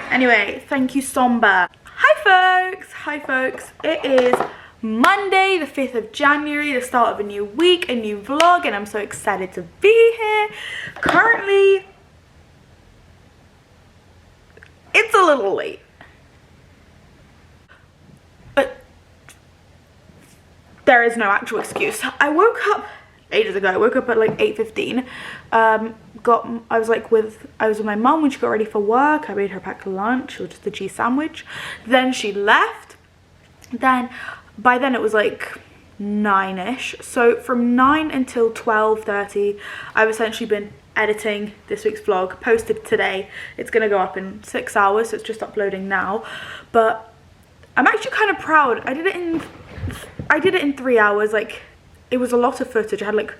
Anyway, thank you, Somber. Hi folks, it is Monday the 5th of January, the start of a new week, a new vlog, and I'm so excited to be here. Currently, it's a little late, but there is no actual excuse. I woke up ages ago. I woke up at like 8:15. I was with my mum when she got ready for work. I made her pack lunch, which was the cheese sandwich. Then she left. Then by then it was like 9ish. So from 9 until 12:30, I've essentially been editing this week's vlog. Posted today. It's gonna go up in 6 hours, so it's just uploading now. But I'm actually kind of proud. I did it in 3 hours. Like, it was a lot of footage. I had like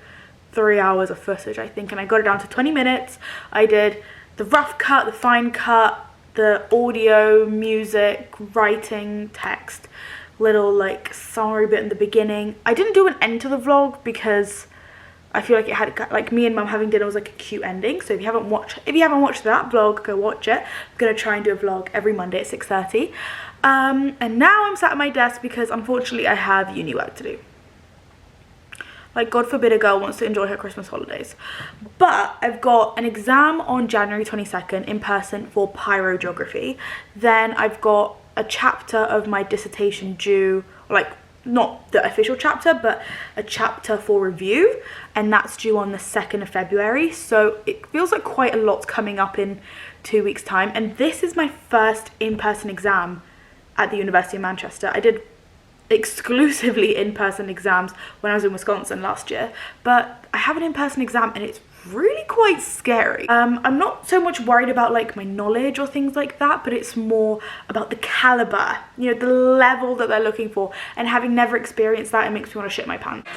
3 hours of footage, I think, and I got it down to 20 minutes. I did the rough cut, the fine cut, the audio, music, writing, text, little like summary bit in the beginning. I didn't do an end to the vlog because I feel like it had, like, me and mum having dinner was like a cute ending. So if you haven't watched that vlog, go watch it. I'm gonna try and do a vlog every Monday at 6:30. And now I'm sat at my desk because unfortunately I have uni work to do. Like, God forbid a girl wants to enjoy her Christmas holidays. But I've got an exam on January 22nd in person for pyrogeography. Then I've got a chapter of my dissertation due, like, not the official chapter, but a chapter for review. And that's due on the 2nd of February. So it feels like quite a lot's coming up in 2 weeks' time. And this is my first in-person exam at the University of Manchester. I did exclusively in-person exams when I was in Wisconsin last year, but I have an in-person exam and it's really quite scary. I'm not so much worried about like my knowledge or things like that, but it's more about the caliber, you know, the level that they're looking for, and having never experienced that, it makes me want to shit my pants.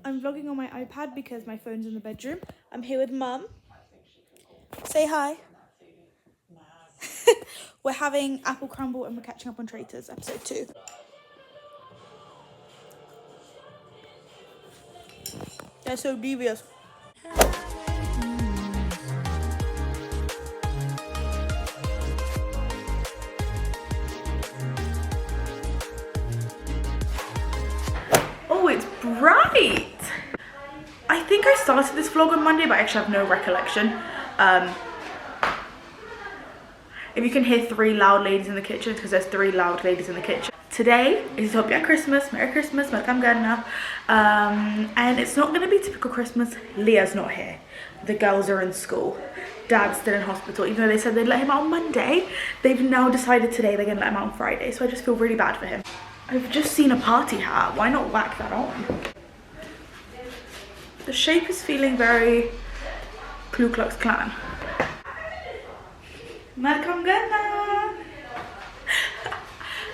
I'm vlogging on my iPad because my phone's in the bedroom. I'm here with Mum. Say hi. We're having apple crumble and we're catching up on Traitors, episode 2. They're so devious. Oh, it's bright! I think I started this vlog on Monday, but I actually have no recollection. If you can hear 3 loud ladies in the kitchen, because there's 3 loud ladies in the kitchen. Today is Utopia Christmas, Merry Christmas, welcome Gardener. And it's not going to be typical Christmas. Leah's not here. The girls are in school. Dad's still in hospital. Even though they said they'd let him out on Monday, they've now decided today they're going to let him out on Friday. So I just feel really bad for him. I've just seen a party hat. Why not whack that on? The shape is feeling very Ku Klux Klan. Welcome, Gunnar.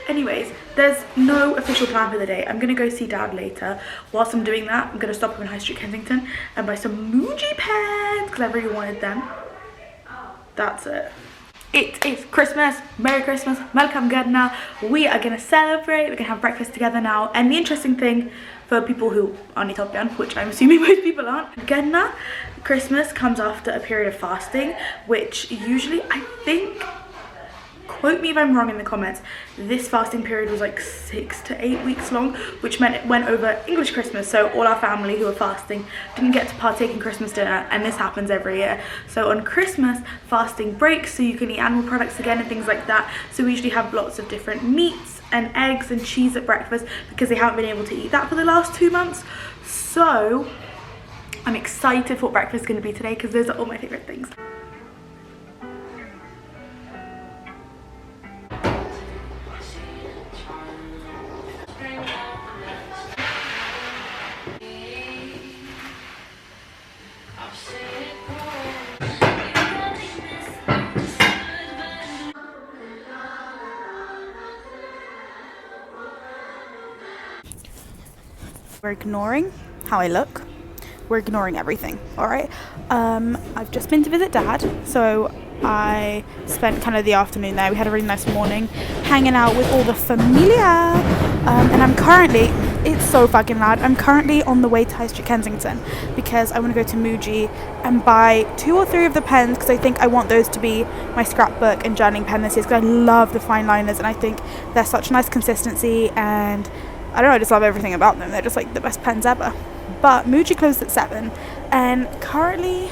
Anyways, there's no official plan for the day. I'm gonna go see Dad later. Whilst I'm doing that, I'm gonna stop up in High Street Kensington and buy some Muji pens because I really wanted them. That's it. It is Christmas. Merry Christmas. Welcome, Gunnar. We are gonna celebrate. We're gonna have breakfast together now. And the interesting thing for people who aren't Ethiopian, which I'm assuming most people aren't, Gunnar, Christmas comes after a period of fasting, which usually, I think, quote me if I'm wrong in the comments, this fasting period was like 6 to 8 weeks long, which meant it went over English Christmas. So all our family who were fasting didn't get to partake in Christmas dinner, and this happens every year. So on Christmas, fasting breaks so you can eat animal products again and things like that. So we usually have lots of different meats and eggs and cheese at breakfast because they haven't been able to eat that for the last 2 months. So I'm excited for what breakfast is going to be today because those are all my favourite things. We're ignoring how I look. We're ignoring everything, all right? I've just been to visit Dad, so I spent kind of the afternoon there. We had a really nice morning hanging out with all the familia, and I'm currently, it's so fucking loud, I'm currently on the way to High Street Kensington because I want to go to Muji and buy 2 or 3 of the pens because I think I want those to be my scrapbook and journaling pen this year because I love the fine liners and I think they're such nice consistency, and I don't know, I just love everything about them. They're just like the best pens ever. But Muji closed at 7, and currently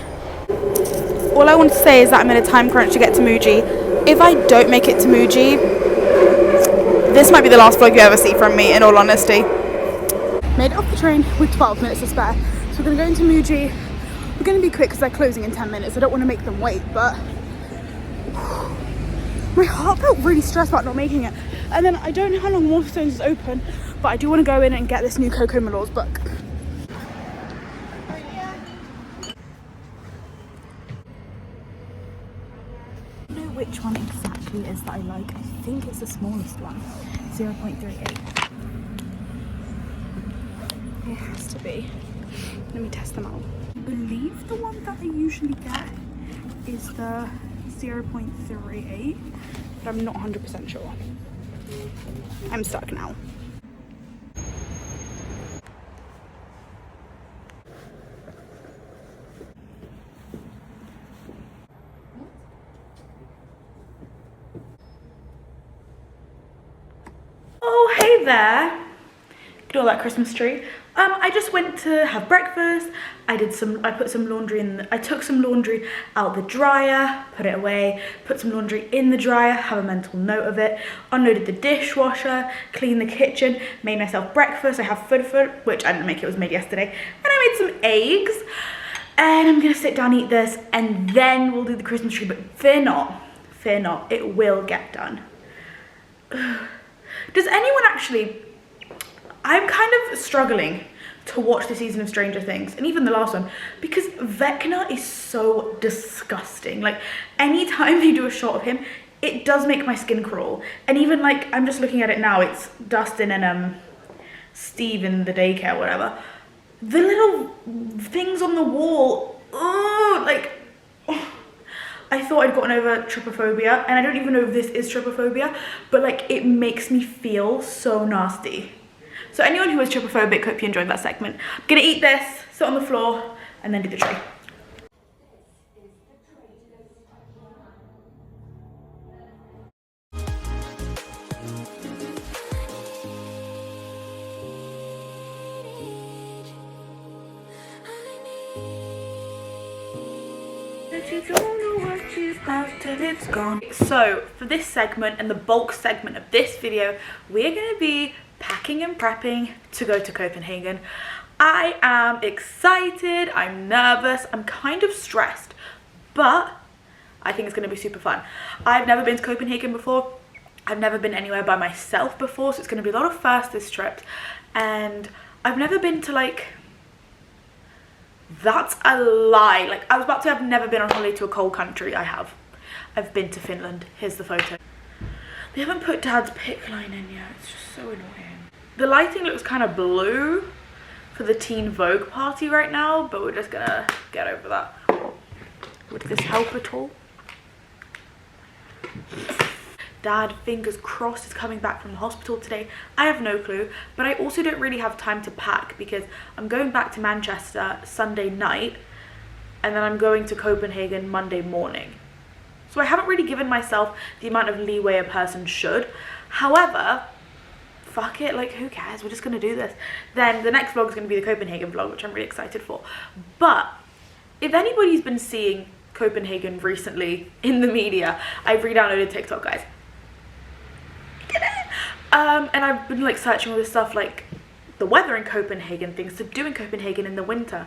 all I want to say is that I'm in a time crunch to get to Muji. If I don't make it to Muji, this might be the last vlog you ever see from me, in all honesty. Made it off the train with 12 minutes to spare, so we're going to go into Muji. We're going to be quick because they're closing in 10 minutes. I don't want to make them wait, but my heart felt really stressed about not making it. And then I don't know how long Waterstones is open, but I do want to go in and get this new Coco Malors book. I don't know which one exactly it is that I like. I think it's the smallest one, 0.38. It has to be. Let me test them out. I believe the one that I usually get is the 0.38, but I'm not 100% sure. I'm stuck now. Oh, hey there. Look at all that Christmas tree. I just went to have breakfast. I put some laundry in, I took some laundry out the dryer, put it away, put some laundry in the dryer, have a mental note of it, unloaded the dishwasher, cleaned the kitchen, made myself breakfast. I have fudfud, which I didn't make, it was made yesterday, and I made some eggs, and I'm gonna sit down, eat this, and then we'll do the Christmas tree. But fear not, it will get done. Does anyone actually, I'm kind of struggling to watch the season of Stranger Things, and even the last one, because Vecna is so disgusting. Like, anytime they do a shot of him, it does make my skin crawl. And even like, I'm just looking at it now, it's Dustin and Steve in the daycare, whatever. The little things on the wall, oh, like, oh. I thought I'd gotten over trypophobia, and I don't even know if this is trypophobia, but like, it makes me feel so nasty. So anyone who is trypophobic, hope you enjoyed that segment. I'm gonna eat this, sit on the floor, and then do the tree. So for this segment and the bulk segment of this video, we're gonna be packing and prepping to go to Copenhagen. I am excited, I'm nervous, I'm kind of stressed, but I think it's gonna be super fun. I've never been to Copenhagen before. I've never been anywhere by myself before, so it's gonna be a lot of firsts this trip. And I've never been to, like, that's a lie. Like, I was about to say I've never been on holiday to a cold country. I have. I've been to Finland. Here's the photo. They haven't put Dad's pic line in yet. It's just so annoying. The lighting looks kind of blue for the Teen Vogue party right now, but we're just gonna get over that. Would this help at all? Dad, fingers crossed, is coming back from the hospital today. I have no clue, but I also don't really have time to pack because I'm going back to Manchester Sunday night, and then I'm going to Copenhagen Monday morning. So I haven't really given myself the amount of leeway a person should. However, fuck it, like who cares, we're just gonna do this. Then the next vlog is gonna be the Copenhagen vlog, which I'm really excited for. But if anybody's been seeing Copenhagen recently in the media, I've re-downloaded TikTok, guys. And I've been like searching all this stuff, like the weather in Copenhagen, things to do in Copenhagen in the winter.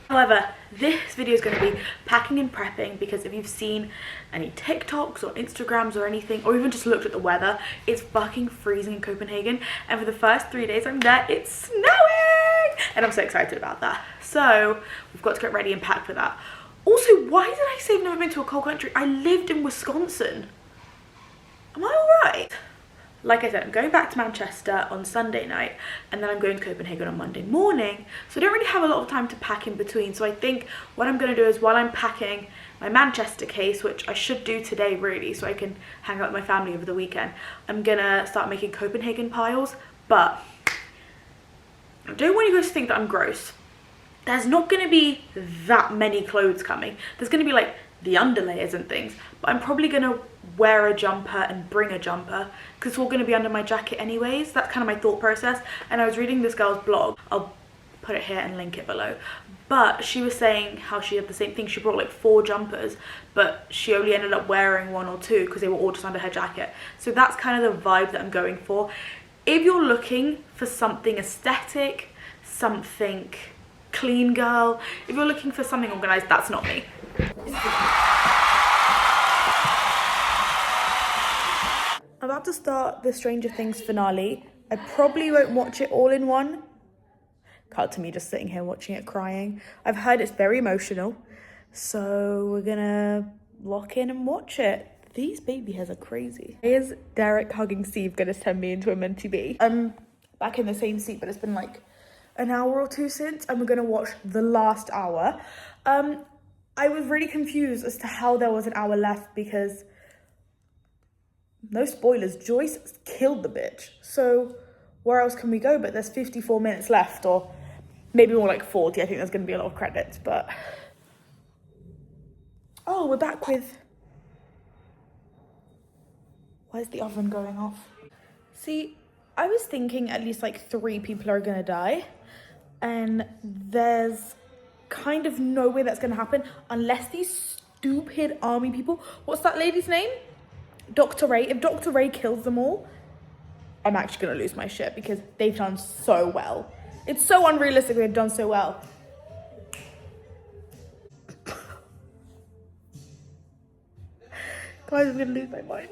However, this video is going to be packing and prepping, because if you've seen any TikToks or Instagrams or anything, or even just looked at the weather, it's fucking freezing in Copenhagen. And for the first 3 days I'm there, it's snowing! And I'm so excited about that. So we've got to get ready and pack for that. Also, why did I say I've never been to a cold country? I lived in Wisconsin. Am I alright? Like I said, I'm going back to Manchester on Sunday night, and then I'm going to Copenhagen on Monday morning. So I don't really have a lot of time to pack in between. So I think what I'm going to do is, while I'm packing my Manchester case, which I should do today really, so I can hang out with my family over the weekend, I'm going to start making Copenhagen piles. But I don't want you guys to think that I'm gross. There's not going to be that many clothes coming. There's going to be like the underlayers and things, but I'm probably going to wear a jumper and bring a jumper, because it's all going to be under my jacket anyways. That's kind of my thought process. And I was reading this girl's blog, I'll put it here and link it below, but she was saying how she had the same thing. She brought like 4 jumpers, but she only ended up wearing 1 or 2 because they were all just under her jacket. So that's kind of the vibe that I'm going for. If you're looking for something aesthetic, something clean girl, if you're looking for something organized, that's not me. I'm about to start the Stranger Things finale. I probably won't watch it all in one. Cut to me just sitting here watching it crying. I've heard it's very emotional, so we're gonna lock in and watch it. These baby hairs are crazy. Is Derek hugging Steve gonna send me into a mentee B? I'm back in the same seat, but it's been like an hour or 2 since, and we're gonna watch the last hour. I was really confused as to how there was an hour left, because no spoilers, Joyce killed the bitch. So where else can we go? But there's 54 minutes left, or maybe more like 40. I think there's going to be a lot of credits, but... Oh, we're back with... Why is the oven going off? See, I was thinking at least like 3 people are going to die. And there's kind of no way that's going to happen unless these stupid army people... What's that lady's name? Dr. Ray. If Dr. Ray kills them all, I'm actually going to lose my shit, because they've done so well. It's so unrealistic they've done so well. Guys, I'm going to lose my mind.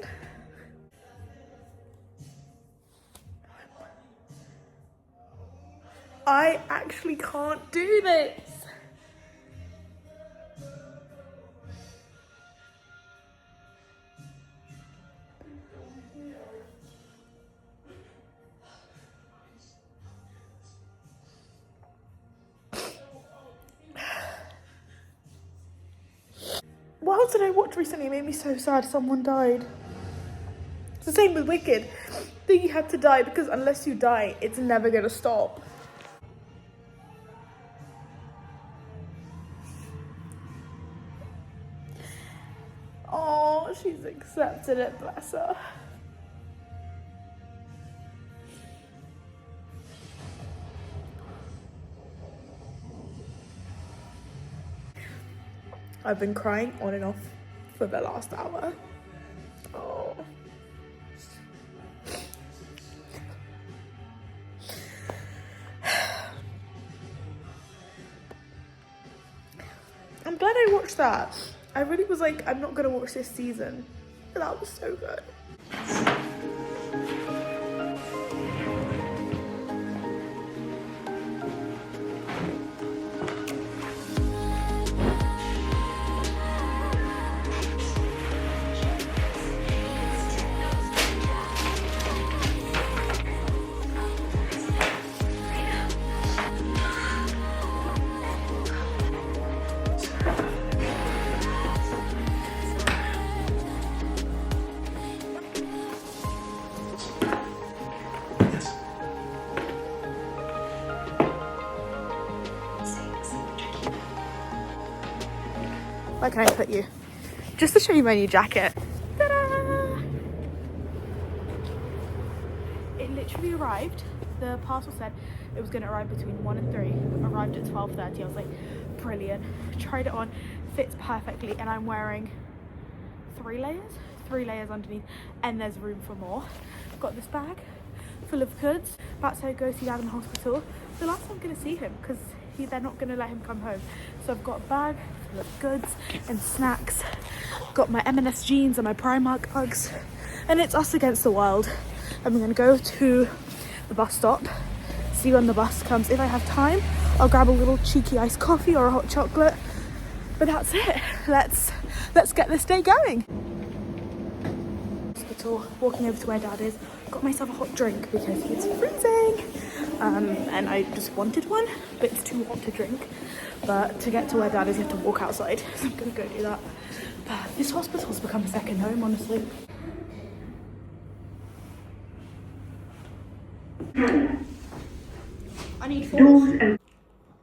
I actually can't do this. What else did I watch recently? It made me so sad. Someone died. It's the same with Wicked. I think you have to die, because unless you die, it's never gonna stop. Oh, she's accepted it, bless her. I've been crying on and off for the last hour. Oh. I'm glad I watched that. I really was like, I'm not gonna watch this season. But that was so good. can I put you? Just to show you my new jacket. Ta-da! It literally arrived. The parcel said it was going to arrive between 1 and 3. Arrived at 12:30. I was like, brilliant. Tried it on, fits perfectly, and I'm wearing 3 layers underneath, and there's room for more. Got this bag full of goods. About to go see Dad in the hospital. The last time I'm going to see him, because they're not going to let him come home. So I've got a bag full of goods and snacks. Got my M&S jeans and my Primark Uggs, and it's us against the world. And we're going to go to the bus stop, see when the bus comes. If I have time, I'll grab a little cheeky iced coffee or a hot chocolate. But that's it. Let's get this day going. Hospital, walking over to where Dad is. Got myself a hot drink because it's freezing. And I just wanted one, but it's too hot to drink. But to get to where Dad is, you have to walk outside. So I'm gonna go do that. But this hospital's become a second home, honestly. I need 4.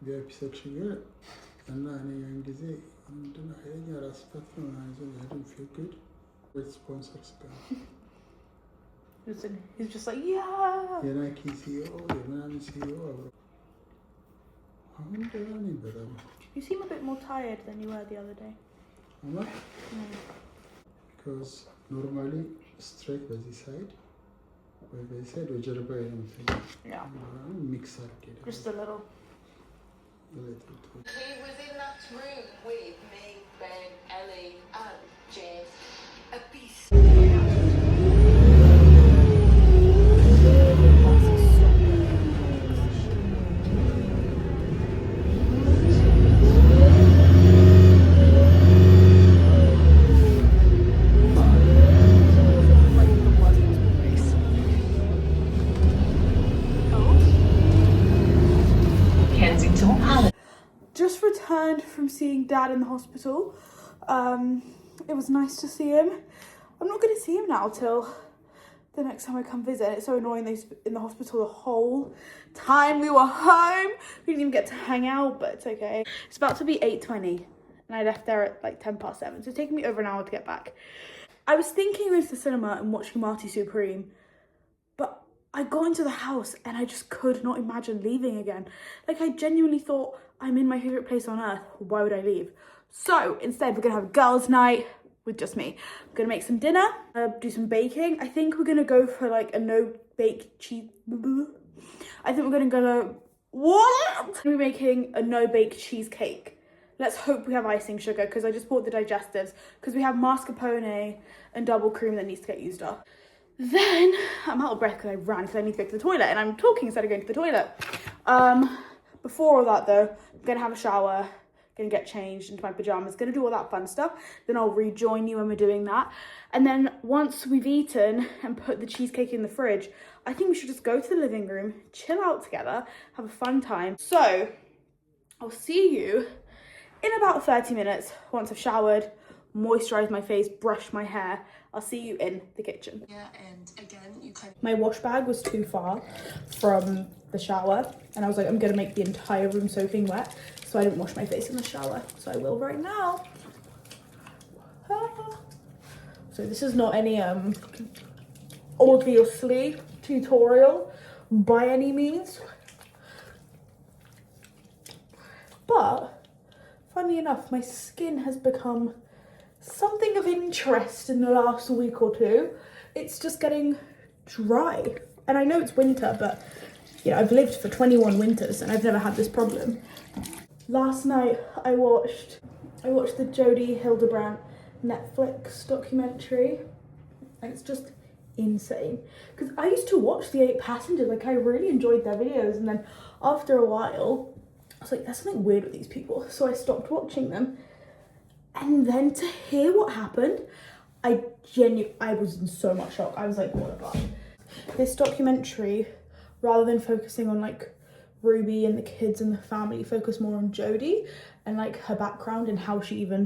VIP section and I ጊዜ ምንድነው ኃይለኛ ራስ ምታት ነው አይዞህ I don't feel good with sponsors He's just like, yeah. የናይኪ CEO የምናምን CEO አሁን ደህና ነኝ በጣም You seem a bit more tired than you were the other day. Because normally straight በዚህ side በዚህ side ወጀርባዬ ነው የምተኛው mix አድርጌ Just a little. He was in that room with me, Ben, Ellie, and James. A beast. Just returned from seeing Dad in the hospital. It was nice to see him. I'm not going to see him now till the next time I come visit. It's so annoying they were in the hospital the whole time we were home. We didn't even get to hang out, but it's okay. It's about to be 8:20 and I left there at like 7:10, so it's taking me over an hour to get back. I was thinking of going to the cinema and watching Marty Supreme, but I got into the house and I just could not imagine leaving again. Like, I genuinely thought, I'm in my favourite place on earth, why would I leave? So instead we're going to have a girls' night with just me. I'm going to make some dinner, do some baking. I think we're going to go for like a no-bake cheese... I think we're going to go... What? We're making a no-bake cheesecake. Let's hope we have icing sugar, because I just bought the digestives, because we have mascarpone and double cream that needs to get used up. Then I'm out of breath because I ran because I need to go to the toilet, and I'm talking instead of going to the toilet. Before all that though, I'm gonna have a shower, gonna get changed into my pajamas, gonna do all that fun stuff. Then I'll rejoin you when we're doing that. And then once we've eaten and put the cheesecake in the fridge, I think we should just go to the living room, chill out together, have a fun time. So I'll see you in about 30 minutes once I've showered, moisturised my face, brushed my hair. I'll see you in the kitchen. Yeah, and again, you kind of... My wash bag was too far from the shower, and I was like, I'm gonna make the entire room soaking wet, so I didn't wash my face in the shower. So I will right now. So this is not any obviously tutorial by any means, but funny enough, my skin has become something of interest in the last week or two. It's just getting dry, and I know it's winter, but you know, I've lived for 21 winters and I've never had this problem. Last night I watched the Jodie Hildebrandt Netflix documentary, and it's just insane, because I used to watch The 8 Passengers, like I really enjoyed their videos, and then after a while I was like, there's something weird with these people, so I stopped watching them. And then to hear what happened, I was in so much shock. I was like, what the fuck? This documentary, rather than focusing on like Ruby and the kids and the family, focused more on Jodie and like her background and how she even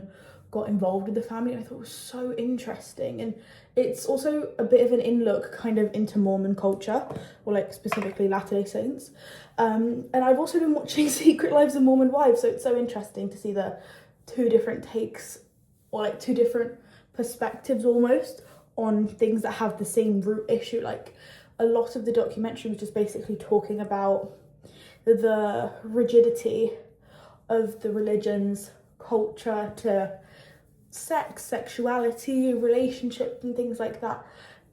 got involved with the family. And I thought it was so interesting. And it's also a bit of an in-look kind of into Mormon culture, or like specifically Latter-day Saints. And I've also been watching Secret Lives of Mormon Wives, so it's so interesting to see the 2 different takes or like two different perspectives almost on things that have the same root issue. Like a lot of the documentary was just basically talking about the rigidity of the religion's culture to sex, sexuality, relationships and things like that.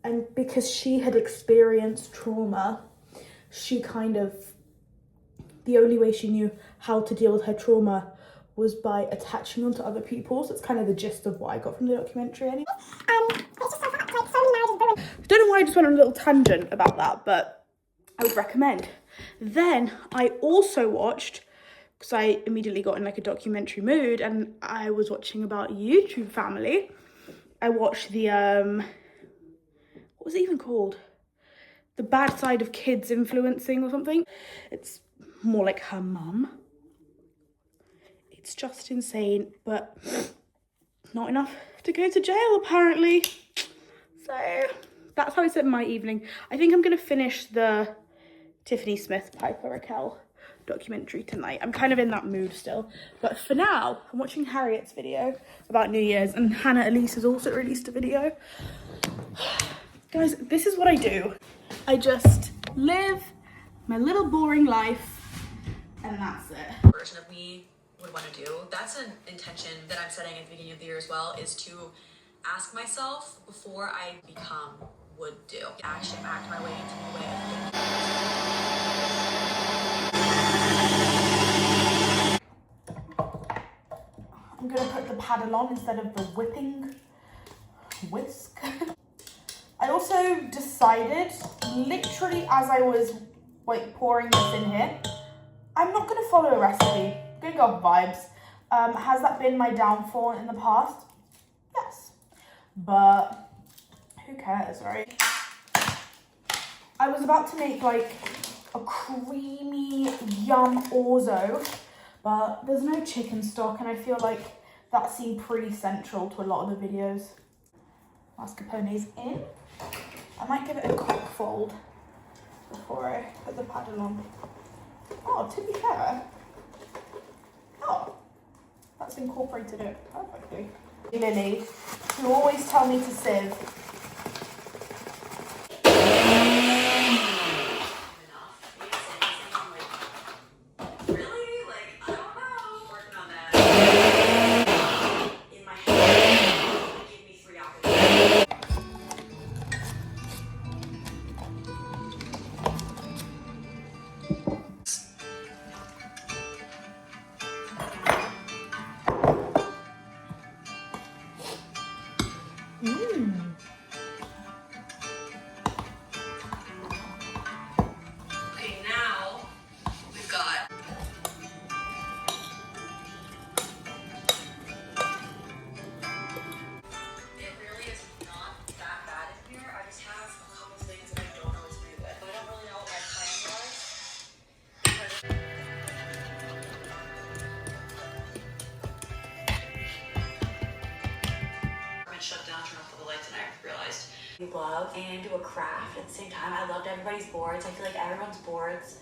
And because she had experienced trauma, she kind of, the only way she knew how to deal with her trauma was by attaching onto other people. So it's kind of the gist of what I got from the documentary anyway. Don't know why I just went on a little tangent about that, but I would recommend. Then I also watched, because I immediately got in like a documentary mood, and I was watching about YouTube Family. I watched the, what was it even called? The Bad Side of Kids Influencing or something. It's more like her mum. It's just insane, but not enough to go to jail apparently. So that's how I spent my evening. I think I'm gonna finish the Tiffany Smith Piper Raquel documentary tonight. I'm kind of in that mood still. But for now, I'm watching Harriet's video about New Year's, and Hannah Elise has also released a video. Guys, this is what I do. I just live my little boring life, and that's it. Version of me would want to do. That's an intention that I'm setting at the beginning of the year as well, is to ask myself before I become would do. Act my way into a way of thinking. I'm gonna put the paddle on instead of the whipping whisk. I also decided, literally as I was like pouring this in here, I'm not gonna follow a recipe. I'm gonna go off vibes. Has that been my downfall in the past? Yes, but who cares, right? I was about to make like a creamy yum orzo, but there's no chicken stock, and I feel like that seemed pretty central to a lot of the videos. Mascarpone's in. I might give it a cock fold before I put the paddle on. Oh, to be fair, oh, that's incorporated it perfectly. Lily, you always tell me to sieve. Okay, now we've got it really is not that bad in here. I just have a couple things that I don't know what to do with. I don't really know what my plan was. I've been shut down, turn off all the lights, and I realized love and do a craft at the same time. I loved everybody's boards. I feel like everyone's boards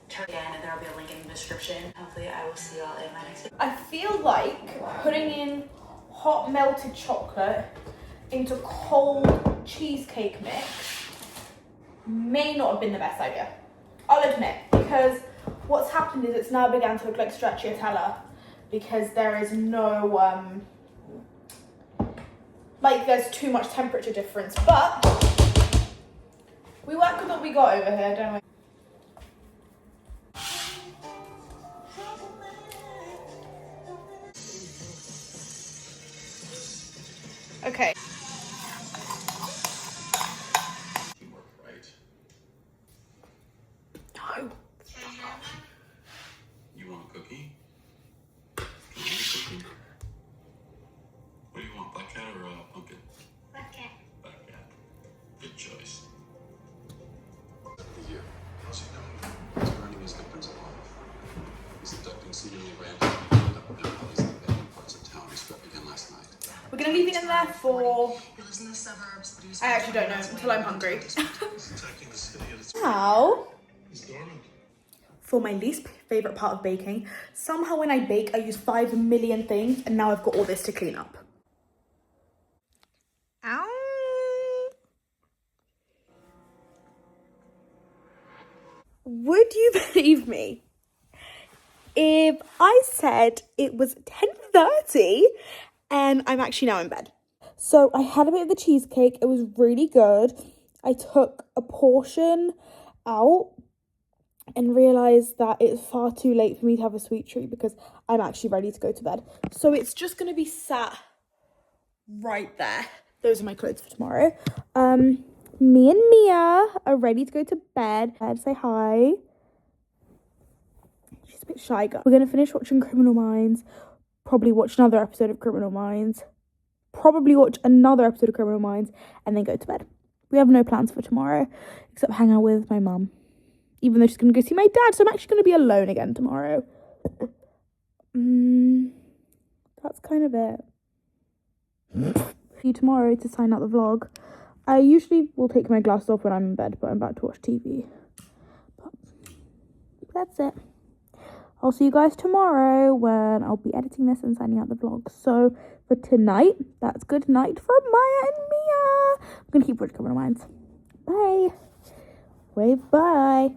turn again, and there will be a link in the description. Hopefully I will see you all in my next video. I feel like putting in hot melted chocolate into cold cheesecake mix may not have been the best idea. I'll admit, because what's happened is it's now began to look like stracciatella, because there is no like there's too much temperature difference, but we work with what we got over here, don't we? Okay. Work, right? No. You want a cookie? You want a cookie? What do you want, black cat or pumpkin? Black cat. Black cat. Good choice. The year. How's he doing? He's learning his victims of life. He's abducting seemingly random people in alleys and abandoned parts of town. He struck again last night. We're gonna leave it in there for, He lives in the suburbs, but he's I actually don't know until I'm hungry. He's attacking the city at its Now, He's dormant. for my least favorite part of baking, somehow when I bake, I use 5 million things, and now I've got all this to clean up. Would you believe me if I said it was 10:30 and I'm actually now in bed? So I had a bit of the cheesecake. It was really good. I took a portion out and realised that it's far too late for me to have a sweet treat because I'm actually ready to go to bed. So it's just going to be sat right there. Those are my clothes for tomorrow. Me and Mia are ready to go to bed. I'd say hi. She's a bit shy, guys. We're going to finish watching Criminal Minds. Probably watch another episode of Criminal Minds. And then go to bed. We have no plans for tomorrow except hang out with my mum. Even though she's going to go see my dad, so I'm actually going to be alone again tomorrow. That's kind of it. See you tomorrow to sign out the vlog. I usually will take my glasses off when I'm in bed, but I'm about to watch TV. But that's it. I'll see you guys tomorrow when I'll be editing this and signing out the vlog. So for tonight, that's good night from Maya and Mia. I'm going to keep watching Criminal Minds. Bye. Wave bye.